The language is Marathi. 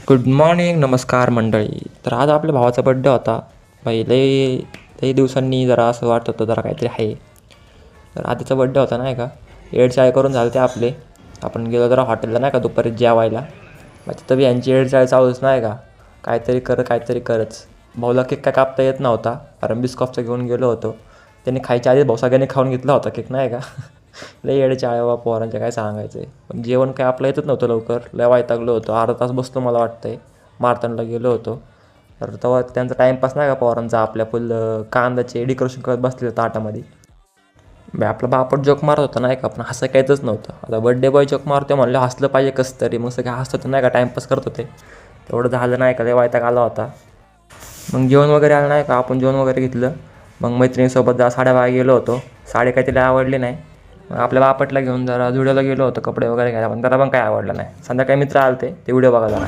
गुड मॉर्निंग, नमस्कार मंडळी. तर आज आपल्या भावाचा बड्डे होता. भाई लई दिवसांनी जरा असं वाटत होतं जरा काहीतरी आहे. तर आधीचा बड्डे होता नाही का, चाय करून झालं ते आपले. आपण गेलो जरा हॉटेलला नाही का दुपारी जेवायला. मग तिथं बी यांची चाय चालूच नाही का, काहीतरी करच. भाऊला केक काय कापता येत नव्हता, कारण बिस्कॉफचा घेऊन गेलो होतो. त्यांनी खायच्या आधी भाऊ सगळ्यांनी खाऊन घेतला होता केक नाही का. लई येडे आहे पोरांचे, काय सांगायचं आहे. पण जेवण काय आपलं येतच नव्हतं लवकर, लय वैतागलो होतो. अर्धा तास बसलो मला वाटतं आहे. मारतांडला गेलो होतो. तर तेव्हा त्यांचा टाईमपास नाही का पोरांचा, आपल्या फुल कांद्याचे डेकोरेशन करत बसलेलं ताटामध्ये. आपला बापट जोक मारत होता नाही का, पण हसं काहीच नव्हतं. आता बड्डे बॉय जोक मारतो म्हणलं हसलं पाहिजे कसं तरी. मग सगळे हसत होतं नाही का, टाईमपास करत होते. तेवढं झालं नाही का, लय वैताग आला होता. मग जेवण वगैरे आलं नाही का, आपण जेवण वगैरे घेतलं. मग मैत्रिणीसोबत जरा साड्या गेलो होतो. साडे काही तिला आवडली नाही. मग आपल्या बापटला घेऊन जरा जुडिओला गेलो होतो कपडे वगैरे घ्यायला, पण त्याला पण काय आवडलं नाही. संध्याकाळी मित्र आले ते व्हिडिओ बघा जरा.